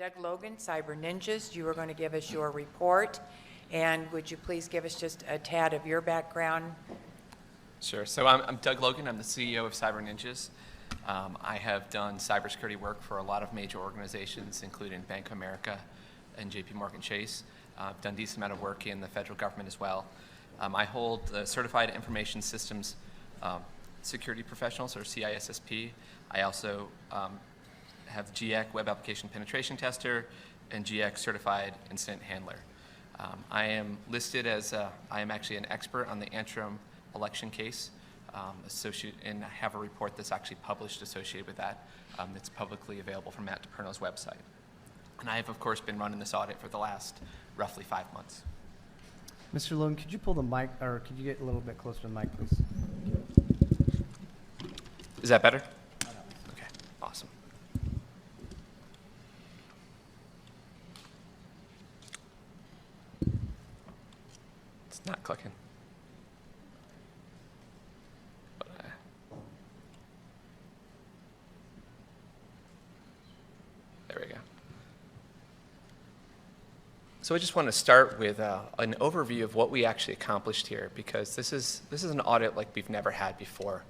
Doug Logan, Cyber Ninjas. You are going to give us your report. And would you please give us just a tad of your background? Sure. So I'm Doug Logan. I'm the CEO of Cyber Ninjas. I have done cybersecurity work for a lot of major organizations, including Bank of America and JP Morgan Chase. I've done a decent amount of work in the federal government as well. I hold the Certified Information Systems Security Professionals, or CISSP. I also have GX Web Application Penetration Tester and GX Certified Incident Handler. I am listed as, I am actually an expert on the Antrim election case, and I have a report that's actually published associated with that that's publicly available from Matt DePerno's website. And I have, of course, been running this audit for the last roughly 5 months. Mr. Logan, could you pull the mic, or could you get a little bit closer to the mic, please? Is that better? Okay, awesome. It's not clicking. There we go. So I just want to start with an overview of what we actually accomplished here, because this is an audit like we've never had before.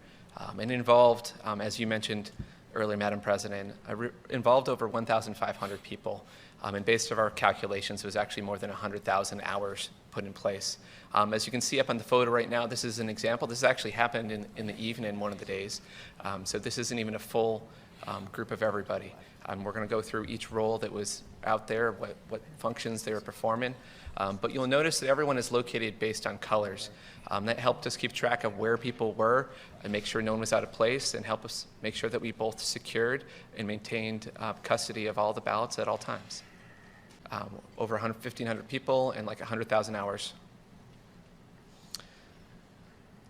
And involved, as you mentioned earlier, Madam President, involved over 1,500 people. And based on our calculations, it was actually more than 100,000 hours put in place. As you can see up on the photo right now, this is an example. This actually happened in the evening one of the days. So this isn't even a full group of everybody. We're going to go through each role that was out there, what functions they were performing. But you'll notice that everyone is located based on colors. That helped us keep track of where people were and make sure no one was out of place, and help us make sure that we both secured and maintained custody of all the ballots at all times. Over 1,500 people and like 100,000 hours.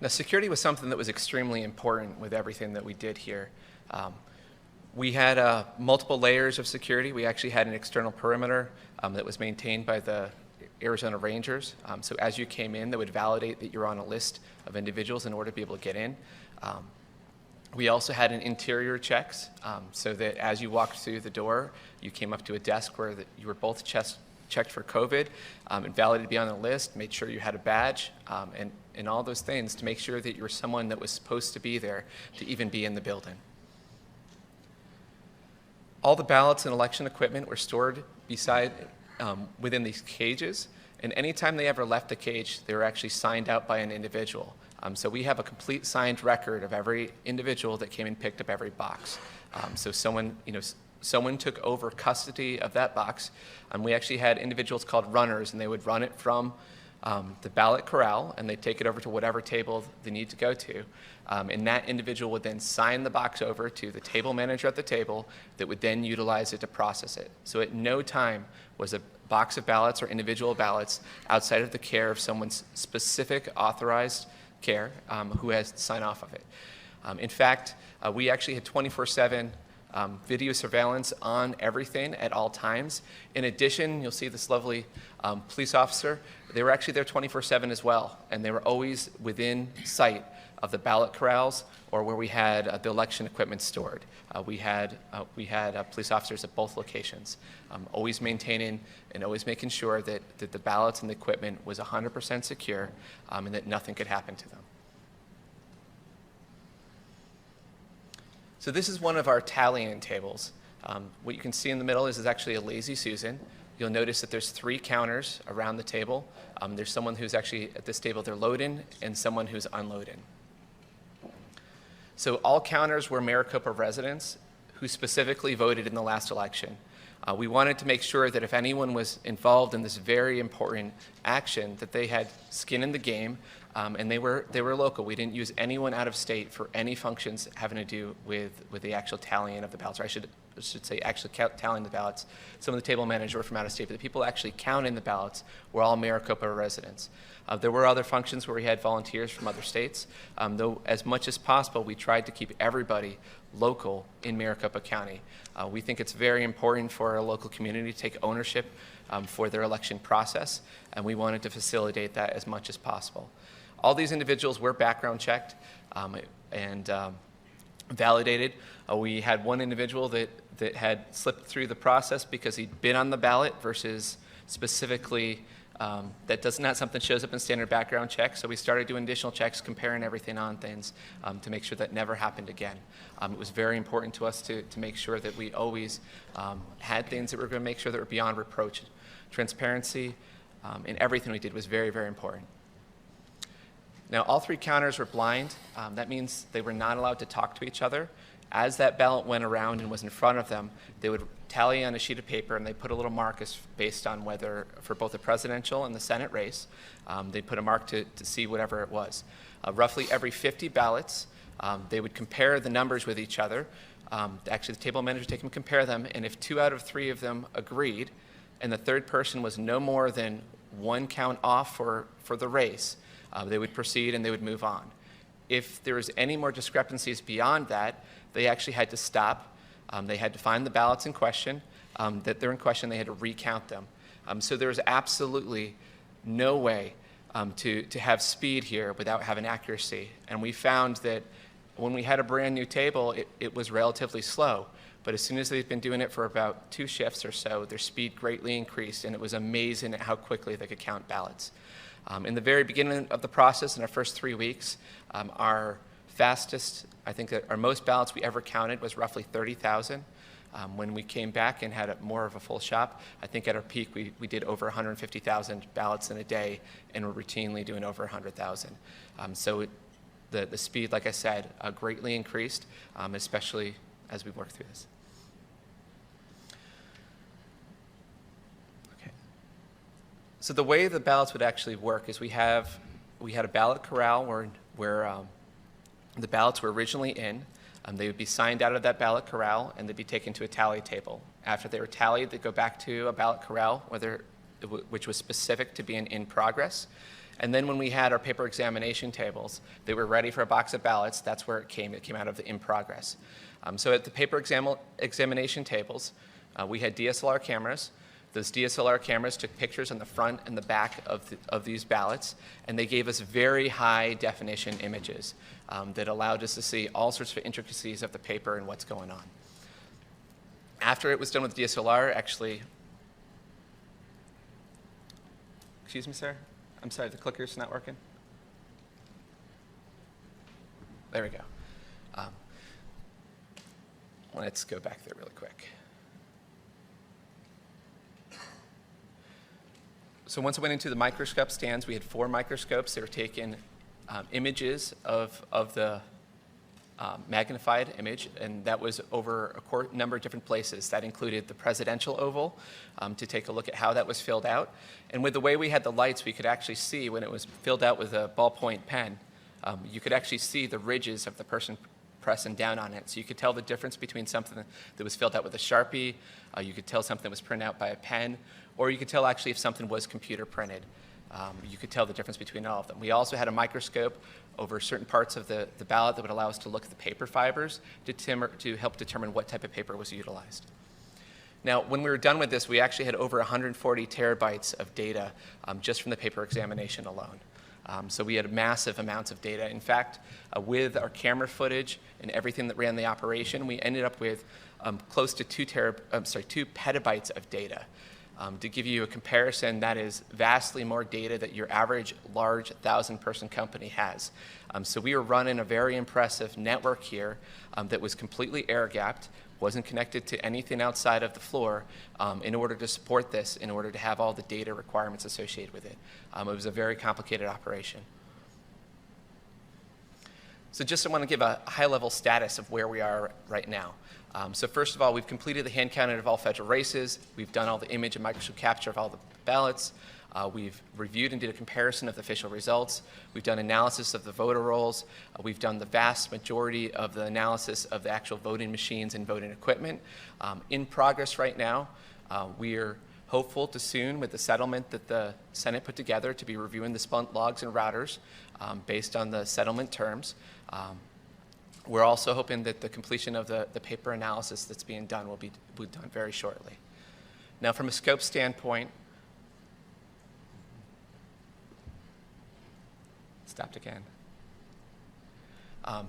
Now, security was something that was extremely important with everything that we did here. We had multiple layers of security. We actually had an external perimeter that was maintained by the Arizona Rangers. So as you came in, they would validate that you're on a list of individuals in order to be able to get in. We also had an interior checks, so that as you walked through the door, you came up to a desk where you were both checked for COVID, and validated to be on the list, made sure you had a badge, and all those things to make sure that you were someone that was supposed to be there to even be in the building. All the ballots and election equipment were stored within these cages, and anytime they ever left the cage, they were actually signed out by an individual. So we have a complete signed record of every individual that came and picked up every box. So someone took over custody of that box, and we actually had individuals called runners, and they would run it from the ballot corral, and they'd take it over to whatever table they need to go to. And that individual would then sign the box over to the table manager at the table that would then utilize it to process it. So at no time was a box of ballots or individual ballots outside of the care of someone's specific authorized care who has to sign off of it. In fact, we actually had 24/7 video surveillance on everything at all times. In addition, you'll see this lovely police officer. They were actually there 24/7 as well, and they were always within sight of the ballot corrals or where we had the election equipment stored. We had police officers at both locations, always maintaining and always making sure that the ballots and the equipment was 100% secure, and that nothing could happen to them. So this is one of our tallying tables. What you can see in the middle is actually a Lazy Susan. You'll notice that there's 3 counters around the table. There's someone who's actually at this table, they're loading, and someone who's unloading. So all counters were Maricopa residents who specifically voted in the last election. We wanted to make sure that if anyone was involved in this very important action, that they had skin in the game, and they were local. We didn't use anyone out of state for any functions having to do with the actual tallying of the ballots, or I should say actually tallying the ballots. Some of the table managers were from out of state, but the people actually counting the ballots were all Maricopa residents. There were other functions where we had volunteers from other states, though as much as possible we tried to keep everybody local in Maricopa County. We think it's very important for our local community to take ownership for their election process, and we wanted to facilitate that as much as possible. All these individuals were background checked, and validated. We had one individual that had slipped through the process because he'd been on the ballot versus specifically that does not something shows up in standard background checks. So we started doing additional checks, comparing everything on things to make sure that never happened again. It was very important to us to make sure that we always had things that were going to make sure that were beyond reproach. Transparency in everything we did was very, very important. Now, all three counters were blind. That means they were not allowed to talk to each other. As that ballot went around and was in front of them, they would tally on a sheet of paper, and they put a little mark based on whether, for both the presidential and the Senate race, they put a mark to see whatever it was. Roughly every 50 ballots, they would compare the numbers with each other. Actually, the table manager would take them and compare them, and if 2 out of 3 of them agreed, and the third person was no more than 1 count off for the race, they would proceed and they would move on. If there was any more discrepancies beyond that, they actually had to stop. They had to find the ballots in question, that they're in question, they had to recount them. So there was absolutely no way to have speed here without having accuracy. And we found that when we had a brand new table, it was relatively slow. But as soon as they've been doing it for about 2 shifts or so, their speed greatly increased, and it was amazing at how quickly they could count ballots. In the very beginning of the process, in our first 3 weeks, our fastest, I think that our most ballots we ever counted was roughly 30,000. When we came back and had more of a full shop, I think at our peak we did over 150,000 ballots in a day, and we're routinely doing over 100,000. So the speed, like I said, greatly increased, especially as we work through this. Okay. So the way the ballots would actually work is we had a ballot corral where the ballots were originally in. They would be signed out of that ballot corral, and they'd be taken to a tally table. After they were tallied, they'd go back to a ballot corral, which was specific to being in progress. And then when we had our paper examination tables, they were ready for a box of ballots. That's where it came. It came out of the in progress. So at the paper examination tables, we had DSLR cameras. Those DSLR cameras took pictures on the front and the back of these ballots, and they gave us very high definition images that allowed us to see all sorts of intricacies of the paper and what's going on. After it was done with DSLR, actually, excuse me, sir? I'm sorry, the clicker's not working? There we go. Let's go back there really quick. So once I went into the microscope stands, we had 4 microscopes. They were taking images of the magnified image, and that was over a number of different places. That included the presidential oval to take a look at how that was filled out. And with the way we had the lights, we could actually see when it was filled out with a ballpoint pen, you could actually see the ridges of the person pressing down on it. So you could tell the difference between something that was filled out with a Sharpie, you could tell something that was printed out by a pen, or you could tell actually if something was computer printed. You could tell the difference between all of them. We also had a microscope over certain parts of the ballot that would allow us to look at the paper fibers to help determine what type of paper was utilized. Now, when we were done with this, we actually had over 140 terabytes of data just from the paper examination alone. So we had massive amounts of data. In fact, with our camera footage and everything that ran the operation, we ended up with close to 2 petabytes of data. To give you a comparison, that is vastly more data that your average large 1,000-person company has. So we were running a very impressive network here that was completely air-gapped, wasn't connected to anything outside of the floor in order to support this, in order to have all the data requirements associated with it. It was a very complicated operation. So just I want to give a high-level status of where we are right now. So first of all, we've completed the hand count of all federal races. We've done all the image and microscope capture of all the ballots. We've reviewed and did a comparison of the official results. We've done analysis of the voter rolls. We've done the vast majority of the analysis of the actual voting machines and voting equipment. In progress right now, we're hopeful to soon, with the settlement that the Senate put together, to be reviewing the spent logs and routers based on the settlement terms. We're also hoping that the completion of the paper analysis that's being done will be done very shortly. Now, from a scope standpoint, stopped again.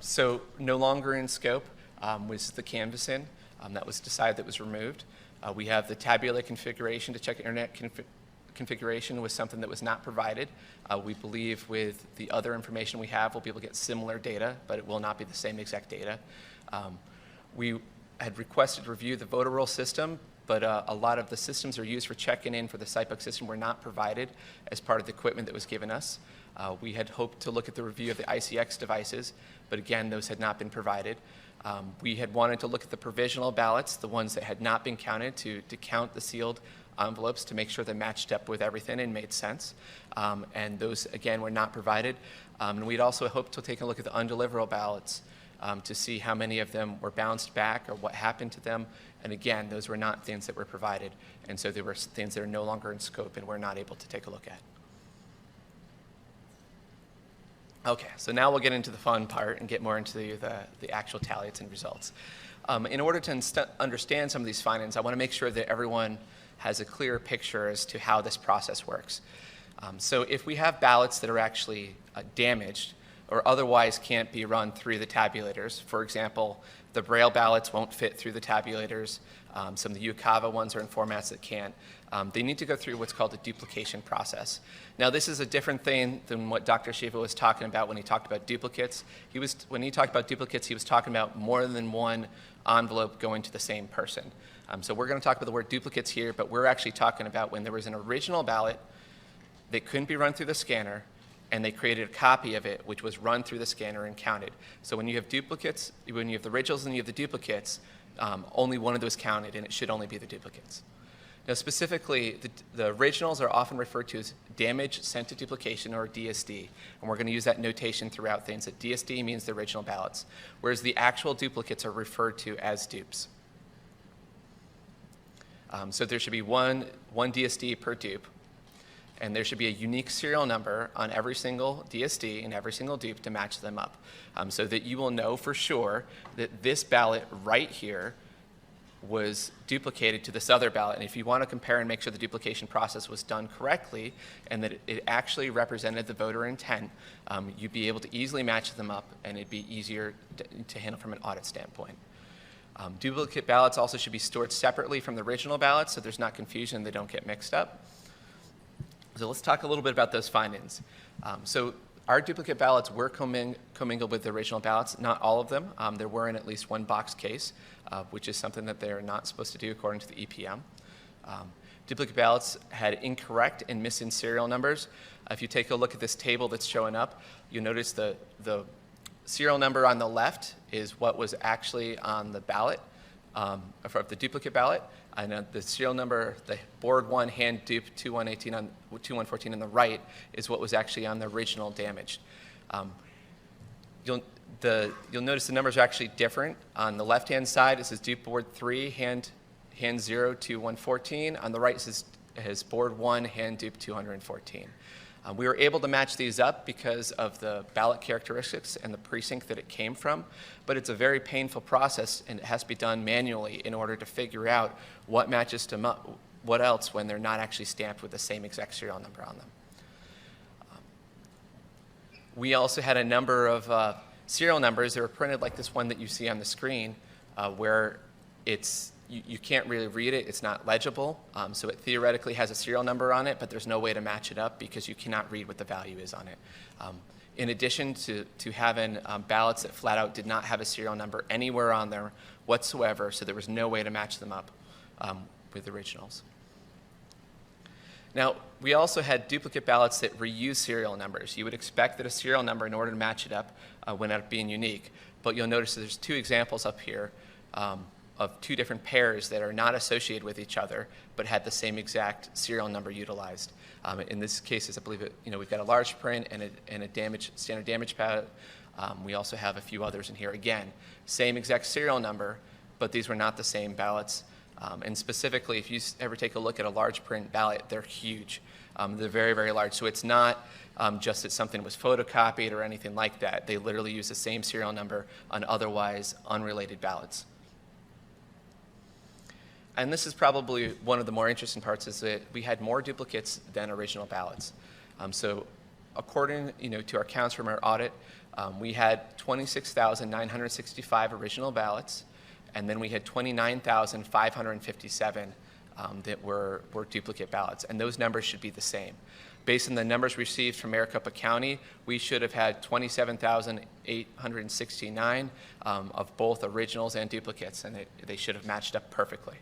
So no longer in scope was the canvassing. That was decided, that was removed. We have the tabular configuration to check internet configuration was something that was not provided. We believe with the other information we have, we'll be able to get similar data, but it will not be the same exact data. We had requested review the voter roll system, but a lot of the systems are used for checking in for the SIPUC system were not provided as part of the equipment that was given us. We had hoped to look at the review of the ICX devices, but again, those had not been provided. We had wanted to look at the provisional ballots, the ones that had not been counted, to count the sealed envelopes to make sure they matched up with everything and made sense. And those, again, were not provided. And we'd also hoped to take a look at the undeliverable ballots to see how many of them were bounced back or what happened to them. And again, those were not things that were provided. And so they were things that are no longer in scope and we're not able to take a look at. Okay, so now we'll get into the fun part and get more into the actual tallies and results. In order to understand some of these findings, I want to make sure that everyone has a clear picture as to how this process works. So if we have ballots that are actually damaged or otherwise can't be run through the tabulators, for example, the Braille ballots won't fit through the tabulators, some of the UCAVA ones are in formats that can't, they need to go through what's called a duplication process. Now this is a different thing than what Dr. Shiva was talking about when he talked about duplicates. When he talked about duplicates, he was talking about more than one envelope going to the same person. So we're going to talk about the word duplicates here, but we're actually talking about when there was an original ballot that couldn't be run through the scanner, and they created a copy of it, which was run through the scanner and counted. So when you have duplicates, when you have the originals and you have the duplicates, only one of those counted, and it should only be the duplicates. Now specifically, the originals are often referred to as damage sent to duplication, or DSD, and we're going to use that notation throughout things, that DSD means the original ballots, whereas the actual duplicates are referred to as dupes. So there should be one DSD per dupe, and there should be a unique serial number on every single DSD and every single dupe to match them up, so that you will know for sure that this ballot right here was duplicated to this other ballot. And if you want to compare and make sure the duplication process was done correctly and that it actually represented the voter intent, you'd be able to easily match them up, and it'd be easier to handle from an audit standpoint. Duplicate ballots also should be stored separately from the original ballots so there's not confusion, they don't get mixed up. So let's talk a little bit about those findings. So our duplicate ballots were commingled with the original ballots, not all of them. There were in at least one box case, which is something that they're not supposed to do according to the EPM. Duplicate ballots had incorrect and missing serial numbers. If you take a look at this table that's showing up, you'll notice the serial number on the left is what was actually on the ballot, for the duplicate ballot. And the serial number, the board 1 hand dupe 2114 on the right is what was actually on the original damaged. You'll notice the numbers are actually different. On the left-hand side, it says dupe board 3 hand 0 2114. On the right, it says board 1 hand dupe 214. We were able to match these up because of the ballot characteristics and the precinct that it came from, but it's a very painful process, and it has to be done manually in order to figure out what matches to what else when they're not actually stamped with the same exact serial number on them. We also had a number of serial numbers that were printed like this one that you see on the screen, where you can't really read it, it's not legible, so it theoretically has a serial number on it, but there's no way to match it up because you cannot read what the value is on it. In addition to having ballots that flat out did not have a serial number anywhere on there whatsoever, so there was no way to match them up with originals. Now, we also had duplicate ballots that reuse serial numbers. You would expect that a serial number, in order to match it up, would end up being unique, but you'll notice that there's two examples up here of two different pairs that are not associated with each other, but had the same exact serial number utilized. In this case, I believe we've got a large print and a standard damage pallet. We also have a few others in here. Again, same exact serial number, but these were not the same ballots. And specifically, if you ever take a look at a large print ballot, they're huge. They're very, very large. So it's not just that something was photocopied or anything like that. They literally use the same serial number on otherwise unrelated ballots. And this is probably one of the more interesting parts, is that we had more duplicates than original ballots. So according to our counts from our audit, we had 26,965 original ballots, and then we had 29,557 that were duplicate ballots, and those numbers should be the same. Based on the numbers received from Maricopa County, we should have had 27,869 of both originals and duplicates, and they should have matched up perfectly.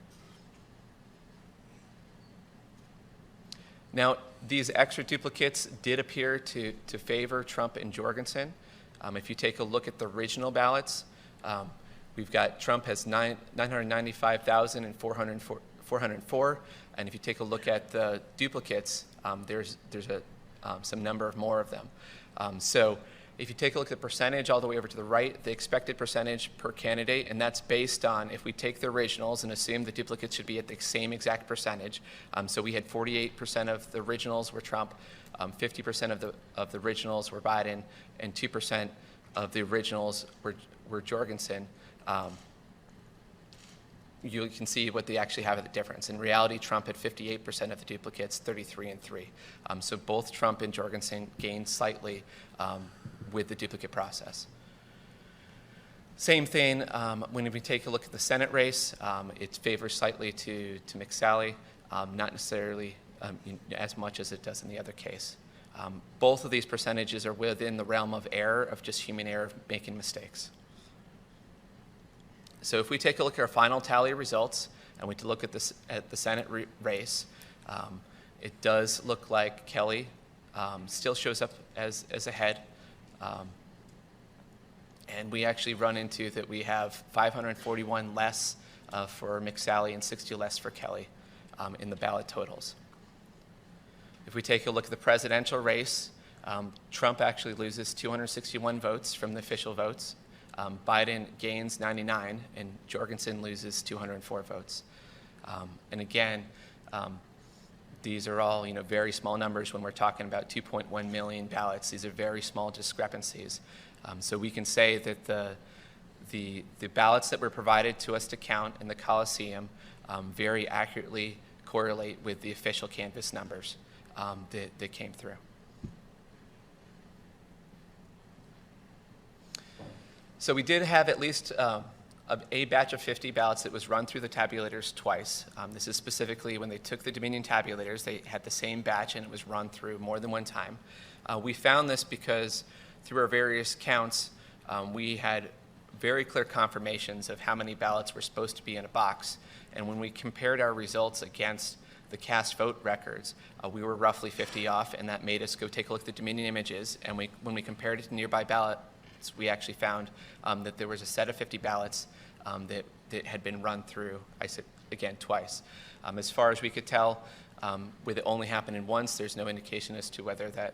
Now, these extra duplicates did appear to favor Trump and Jorgensen. If you take a look at the original ballots, we've got Trump has 995,404, and if you take a look at the duplicates, there's some number of more of them. So if you take a look at the percentage all the way over to the right, the expected percentage per candidate, and that's based on if we take the originals and assume the duplicates should be at the same exact percentage. So we had 48% of the originals were Trump, 50% of the originals were Biden, and 2% of the originals were Jorgensen. You can see what they actually have at the difference. In reality, Trump had 58% of the duplicates, 33 and 3. So both Trump and Jorgensen gained slightly with the duplicate process. Same thing when we take a look at the Senate race. It favors slightly to McSally, not necessarily as much as it does in the other case. Both of these percentages are within the realm of error, of just human error, of making mistakes. So if we take a look at our final tally results, and we look at the Senate race, it does look like Kelly still shows up as ahead. And we actually run into that we have 541 less for McSally and 60 less for Kelly in the ballot totals. If we take a look at the presidential race, Trump actually loses 261 votes from the official votes. Biden gains 99, and Jorgensen loses 204 votes. And again, these are all very small numbers when we're talking about 2.1 million ballots. These are very small discrepancies. So we can say that the ballots that were provided to us to count in the Coliseum very accurately correlate with the official canvass numbers that came through. So we did have at least a batch of 50 ballots that was run through the tabulators twice. This is specifically when they took the Dominion tabulators, they had the same batch and it was run through more than one time. We found this because through our various counts, we had very clear confirmations of how many ballots were supposed to be in a box. And when we compared our results against the cast vote records, we were roughly 50 off, and that made us go take a look at the Dominion images. And when we compared it to nearby ballots, we actually found that there was a set of 50 ballots that had been run through, I said, again, twice. As far as we could tell, with it only happening once, there's no indication as to whether that,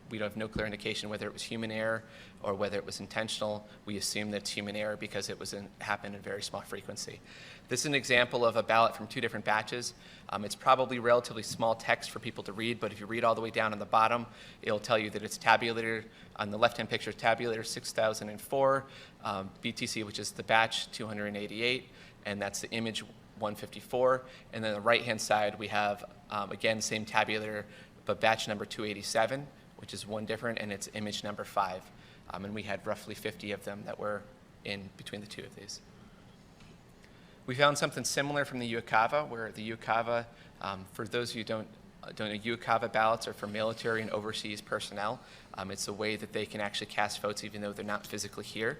we have no clear indication whether it was human error or whether it was intentional. We assume that it's human error because it happened in very small frequency. This is an example of a ballot from two different batches. It's probably relatively small text for people to read, but if you read all the way down on the bottom, it'll tell you that it's tabulator, on the left-hand picture, tabulator 6004, BTC, which is the batch 288, and that's the image 154. And then on the right-hand side, we have, again, same tabulator, but batch number 287, which is one different, and it's image number 5. And we had roughly 50 of them that were in between the two of these. We found something similar from the UCAVA, where the UCAVA, for those of you who don't know, UCAVA ballots are for military and overseas personnel. It's a way that they can actually cast votes even though they're not physically here.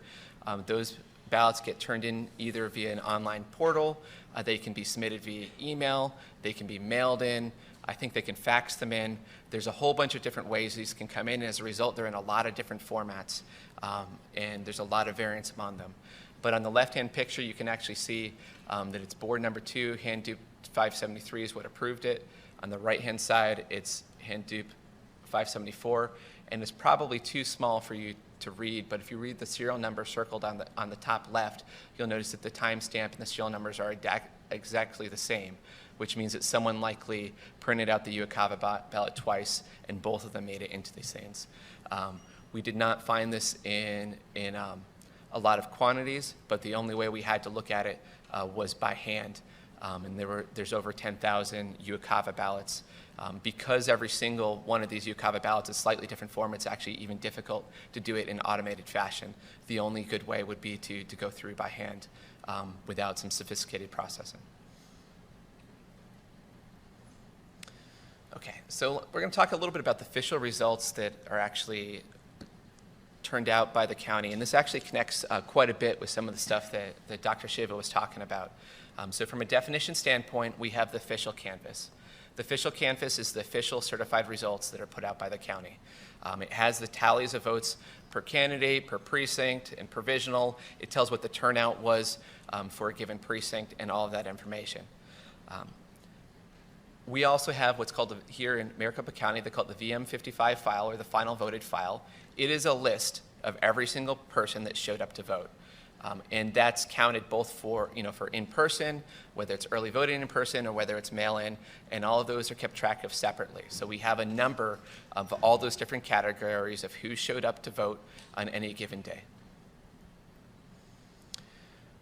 Those ballots get turned in either via an online portal, they can be submitted via email, they can be mailed in, I think they can fax them in. There's a whole bunch of different ways these can come in, and as a result, they're in a lot of different formats, and there's a lot of variance among them. But on the left-hand picture, you can actually see that it's board number 2, hand dupe 573 is what approved it. On the right-hand side, it's hand dupe 574, and it's probably too small for you to read, but if you read the serial number circled on the top left, you'll notice that the timestamp and the serial numbers are exactly the same, which means that someone likely printed out the UCAVA ballot twice, and both of them made it into these things. We did not find this in a lot of quantities, but the only way we had to look at it was by hand. and there's over 10,000 UCAVA ballots. Because every single one of these UCAVA ballots is slightly different form, it's actually even difficult to do it in automated fashion. The only good way would be to go through by hand without some sophisticated processing. Okay, so we're going to talk a little bit about the official results that are actually turned out by the county, and this actually connects quite a bit with some of the stuff that Dr. Shiva was talking about. So from a definition standpoint, we have the official canvass. The official canvass is the official certified results that are put out by the county. It has the tallies of votes per candidate, per precinct, and provisional. It tells what the turnout was for a given precinct and all of that information. We also have what's called, here in Maricopa County, they call it the VM55 file, or the final voted file. It is a list of every single person that showed up to vote. And that's counted both for, for in-person, whether it's early voting in person or whether it's mail-in, and all of those are kept track of separately. So we have a number of all those different categories of who showed up to vote on any given day.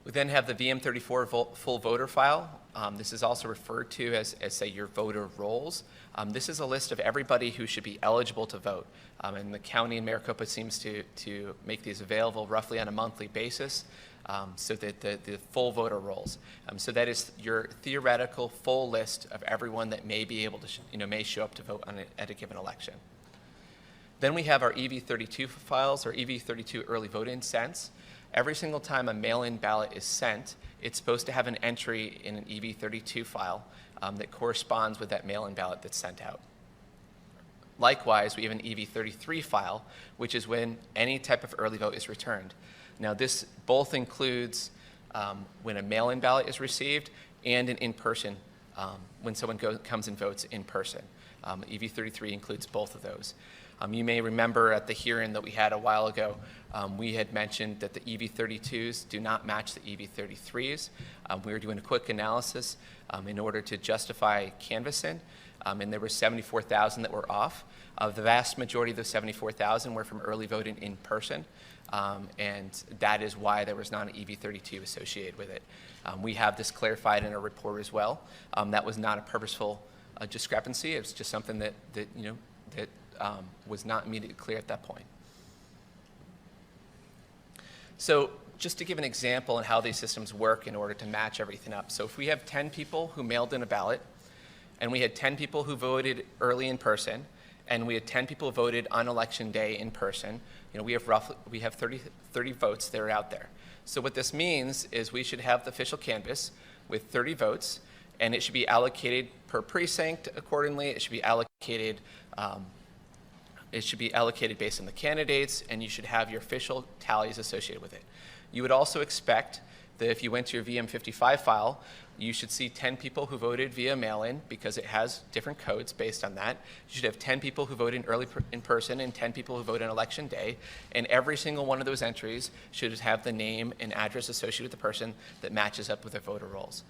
We then have the VM34 full voter file. This is also referred to as say, your voter rolls. This is a list of everybody who should be eligible to vote. And the county in Maricopa seems to make these available roughly on a monthly basis, so that the full voter rolls. So that is your theoretical full list of everyone that may be able to, may show up to vote at a given election. Then we have our EV32 files, or EV32 early vote-in sents. Every single time a mail-in ballot is sent, it's supposed to have an entry in an EV32 file that corresponds with that mail-in ballot that's sent out. Likewise, we have an EV33 file, which is when any type of early vote is returned. Now, this both includes when a mail-in ballot is received and an in-person, when someone comes and votes in person. EV33 includes both of those. You may remember at the hearing that we had a while ago, we had mentioned that the EV32s do not match the EV33s. We were doing a quick analysis in order to justify canvassing, and there were 74,000 that were off. The vast majority of those 74,000 were from early voting in person, and that is why there was not an EV32 associated with it. We have this clarified in our report as well. That was not a purposeful discrepancy. It was just something that was not immediately clear at that point. So just to give an example on how these systems work in order to match everything up. So if we have 10 people who mailed in a ballot, and we had 10 people who voted early in person, and we had 10 people who voted on election day in person, we have 30 votes that are out there. So what this means is we should have the official canvass with 30 votes, and it should be allocated per precinct accordingly. It should be allocated based on the candidates, and you should have your official tallies associated with it. You would also expect that if you went to your VM55 file, you should see 10 people who voted via mail-in, because it has different codes based on that. You should have 10 people who voted early in person and 10 people who voted on election day, and every single one of those entries should have the name and address associated with the person that matches up with their voter rolls.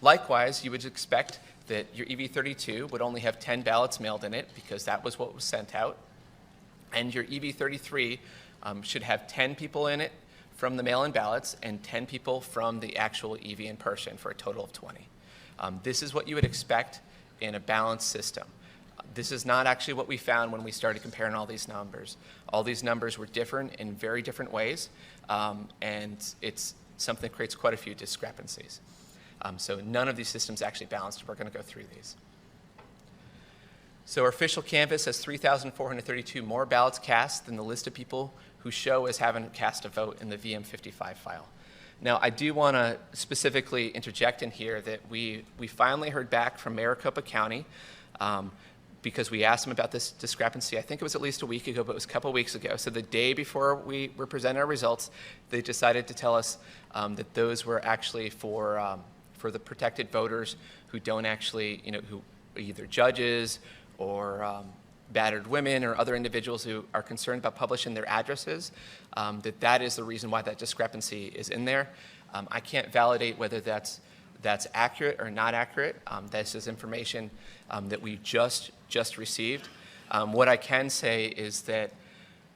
Likewise, you would expect that your EV32 would only have 10 ballots mailed in it, because that was what was sent out. And your EV33 should have 10 people in it from the mail-in ballots and 10 people from the actual EV in person, for a total of 20. This is what you would expect in a balanced system. This is not actually what we found when we started comparing all these numbers. All these numbers were different in very different ways, and it's something that creates quite a few discrepancies. So none of these systems actually balanced. We're going to go through these. So our official canvass has 3,432 more ballots cast than the list of people who show as having cast a vote in the VM55 file. Now, I do want to specifically interject in here that we finally heard back from Maricopa County, because we asked them about this discrepancy. I think it was at least a week ago, but it was a couple weeks ago. So the day before we were presenting our results, they decided to tell us that those were actually for the protected voters who don't actually, who are either judges or battered women or other individuals who are concerned about publishing their addresses, that is the reason why that discrepancy is in there. I can't validate whether that's accurate or not accurate. This is information that we just received. What I can say is that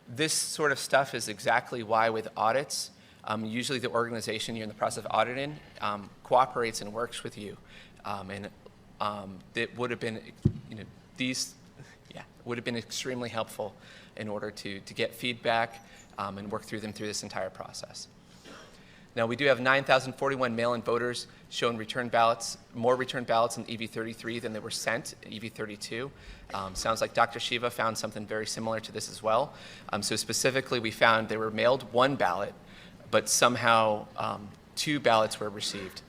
this sort of stuff is exactly why with audits, Usually the organization you're in the process of auditing cooperates and works with you. It would have been, would have been extremely helpful in order to get feedback and work through them through this entire process. Now, we do have 9,041 mail-in voters showing return ballots, more return ballots in EV33 than they were sent in EV32. Sounds like Dr. Shiva found something very similar to this as well. So specifically, we found they were mailed one ballot, but somehow 2 ballots were received,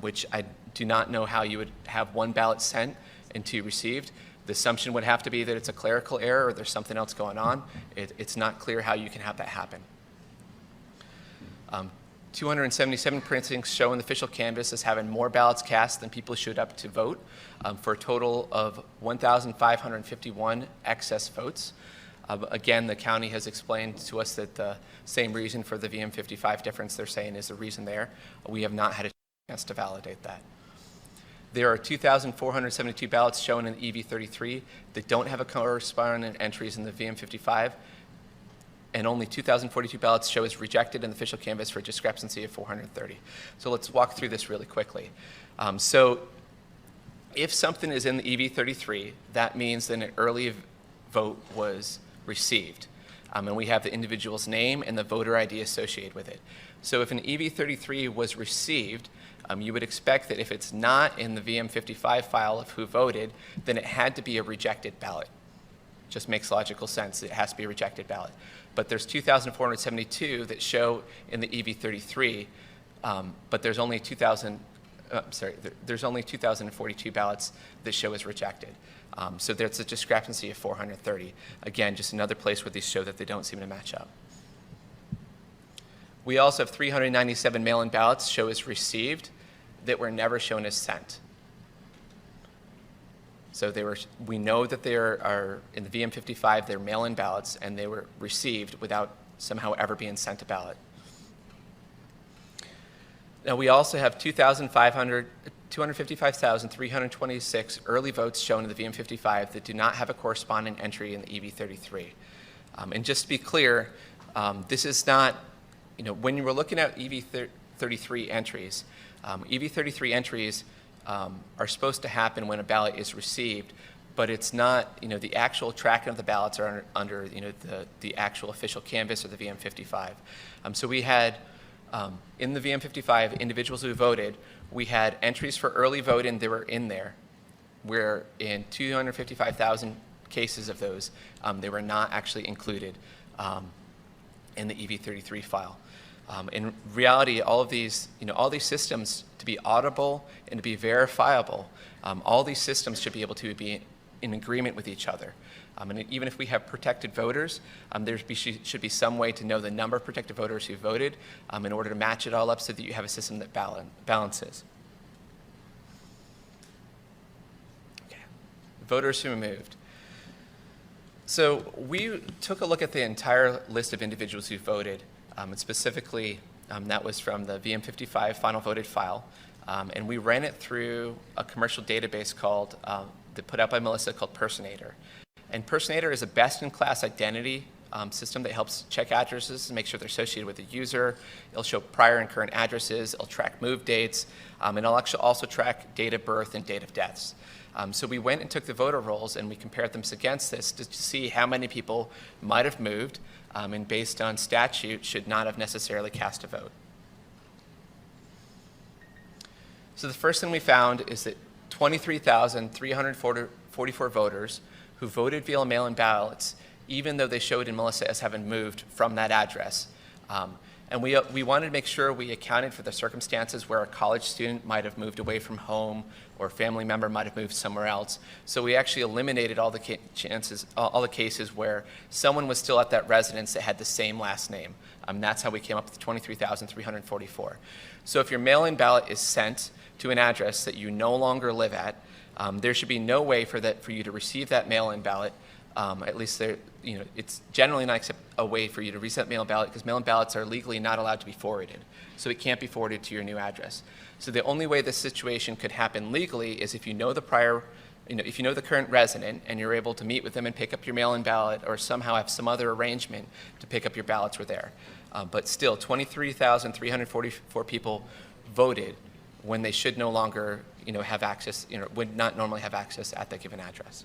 which I do not know how you would have 1 ballot sent and 2 received. The assumption would have to be that it's a clerical error or there's something else going on. It's not clear how you can have that happen. 277 precincts show in the official canvass as having more ballots cast than people showed up to vote, for a total of 1,551 excess votes. Again, the county has explained to us that the same reason for the VM55 difference they're saying is the reason there. We have not had a chance to validate that. There are 2,472 ballots shown in EV33 that don't have a corresponding entries in the VM55, and only 2,042 ballots show as rejected in the official canvass for a discrepancy of 430. So let's walk through this really quickly. So if something is in the EV33, that means that an early vote was received. And we have the individual's name and the voter ID associated with it. So if an EV33 was received, you would expect that if it's not in the VM55 file of who voted, then it had to be a rejected ballot. Just makes logical sense. It has to be a rejected ballot. But there's 2,472 that show in the EV33, but there's only 2,042 ballots that show as rejected. So there's a discrepancy of 430. Again, just another place where these show that they don't seem to match up. We also have 397 mail-in ballots show as received that were never shown as sent. So we know that they are in the VM55, they're mail-in ballots, and they were received without somehow ever being sent a ballot. Now, we also have 255,326 early votes shown in the VM55 that do not have a corresponding entry in the EV33. And just to be clear, this is not, when you were looking at EV33 entries, EV33 entries are supposed to happen when a ballot is received, but it's not, the actual tracking of the ballots are under the actual official canvass or the VM55. So we had, in the VM55, individuals who voted, we had entries for early voting that were in there, where in 255,000 cases of those, they were not actually included in the EV33 file. In reality, all these systems, to be audible and to be verifiable, all these systems should be able to be in agreement with each other. And even if we have protected voters, there should be some way to know the number of protected voters who voted in order to match it all up so that you have a system that balances. Okay. Voters who moved. So we took a look at the entire list of individuals who voted. And specifically, that was from the VM55 final voted file. And we ran it through a commercial database that put out by Melissa called Personator. And Personator is a best-in-class identity system that helps check addresses and make sure they're associated with the user. It'll show prior and current addresses. It'll track move dates. And it'll actually also track date of birth and date of deaths. So we went and took the voter rolls and we compared them against this to see how many people might have moved and based on statute should not have necessarily cast a vote. So the first thing we found is that 23,344 voters who voted via mail-in ballots, even though they showed in Melissa as having moved from that address. And we wanted to make sure we accounted for the circumstances where a college student might have moved away from home or a family member might have moved somewhere else. So we actually eliminated all the cases where someone was still at that residence that had the same last name. That's how we came up with 23,344. So if your mail-in ballot is sent to an address that you no longer live at, there should be no way for you to receive that mail-in ballot. At least it's generally not a way for you to reset mail-in ballot because mail-in ballots are legally not allowed to be forwarded. So it can't be forwarded to your new address. So the only way this situation could happen legally is if you know the prior if you know the current resident and you're able to meet with them and pick up your mail-in ballot or somehow have some other arrangement to pick up your ballots were there. But still, 23,344 people voted when they should no longer, have access, would not normally have access at that given address.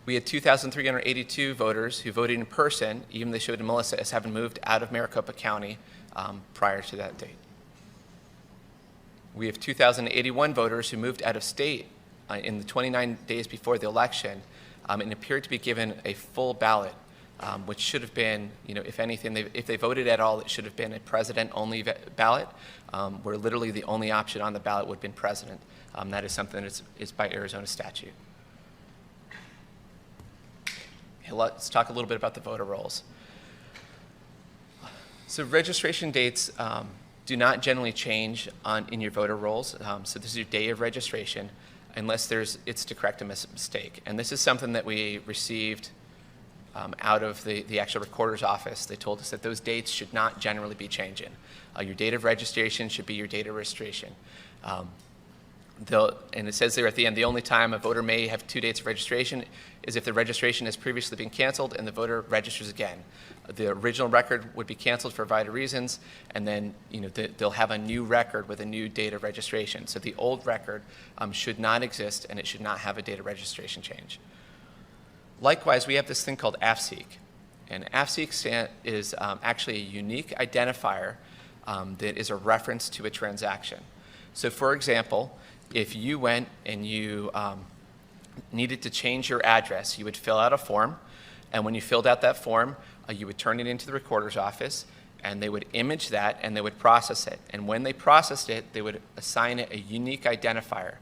We had 2,382 voters who voted in person, even they showed Melissa as having moved out of Maricopa County prior to that date. We have 2,081 voters who moved out of state in the 29 days before the election and appeared to be given a full ballot, which should have been, if anything, if they voted at all, it should have been a president-only ballot, where literally the only option on the ballot would have been president. That is something that is by Arizona statute. Okay, let's talk a little bit about the voter rolls. So registration dates do not generally change in your voter rolls. So this is your day of registration, unless it's to correct a mistake. And this is something that we received out of the actual recorder's office. They told us that those dates should not generally be changing. Your date of registration should be your date of registration. And it says there at the end, the only time a voter may have two dates of registration is if the registration has previously been canceled and the voter registers again. The original record would be canceled for a variety of reasons, and then they'll have a new record with a new date of registration. So the old record should not exist, and it should not have a date of registration change. Likewise, we have this thing called AFSEEK. And AFSEEK is actually a unique identifier that is a reference to a transaction. So for example, if you went and you needed to change your address, you would fill out a form, and when you filled out that form, you would turn it into the recorder's office, and they would image that, and they would process it. And when they processed it, they would assign it a unique identifier.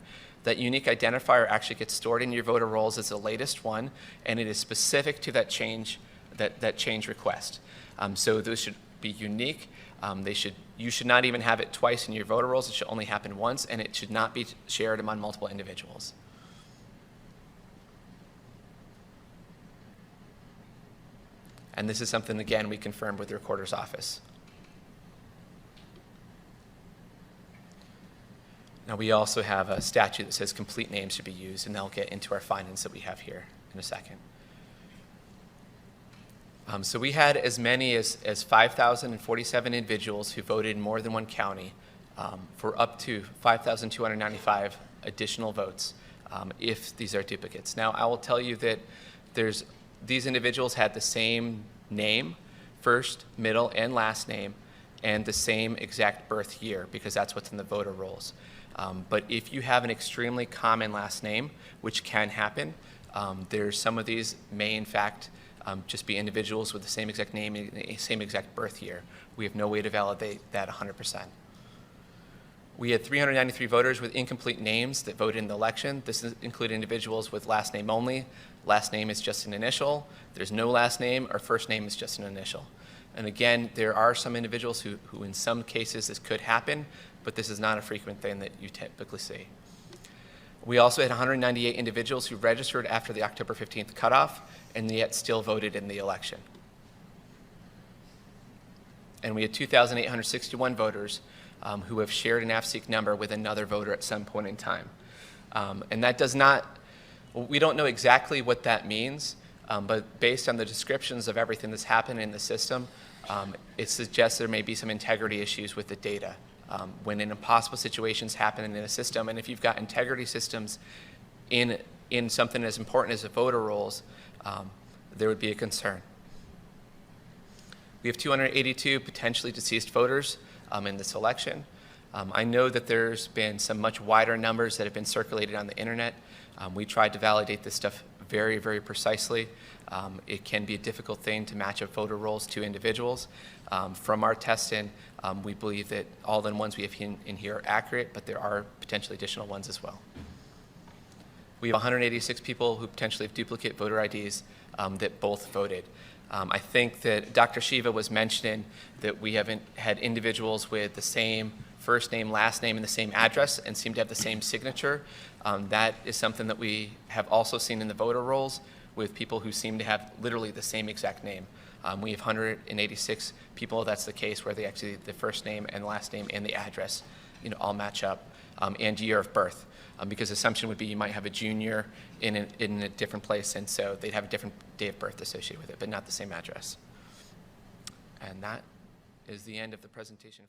That unique identifier actually gets stored in your voter rolls as the latest one, and it is specific to that change, that change request. So those should be unique. You should not even have it twice in your voter rolls. It should only happen once, and it should not be shared among multiple individuals. And this is something, again, we confirmed with the recorder's office. Now, we also have a statute that says complete names should be used, and I'll get into our findings that we have here in a second. So we had as many as 5,047 individuals who voted in more than one county for up to 5,295 additional votes if these are duplicates. Now, I will tell you that these individuals had the same name, first, middle, and last name, and the same exact birth year, because that's what's in the voter rolls. But if you have an extremely common last name, which can happen, some of these may in fact just be individuals with the same exact name and same exact birth year. We have no way to validate that 100%. We had 393 voters with incomplete names that voted in the election. This included individuals with last name only. Last name is just an initial. There's no last name, or first name is just an initial. And again, there are some individuals who in some cases this could happen, but this is not a frequent thing that you typically see. We also had 198 individuals who registered after the October 15th cutoff and yet still voted in the election. And we had 2,861 voters who have shared an AFSEEK number with another voter at some point in time. And that does not, we don't know exactly what that means, but based on the descriptions of everything that's happened in the system, it suggests there may be some integrity issues with the data. When impossible situations happen in a system, and if you've got integrity systems in something as important as the voter rolls, there would be a concern. We have 282 potentially deceased voters in this election. I know that there's been some much wider numbers that have been circulated on the internet. We tried to validate this stuff very, very precisely. It can be a difficult thing to match up voter rolls to individuals. From our testing, we believe that all the ones we have in here are accurate, but there are potentially additional ones as well. We have 186 people who potentially have duplicate voter IDs that both voted. I think that Dr. Shiva was mentioning that we haven't had individuals with the same first name, last name, and the same address and seem to have the same signature. That is something that we have also seen in the voter rolls with people who seem to have literally the same exact name. We have 186 people that's the case where they actually, the first name and last name and the address all match up. and year of birth. Because assumption would be you might have a junior in a different place, and so they'd have a different day of birth associated with it, but not the same address. And that is the end of the presentation.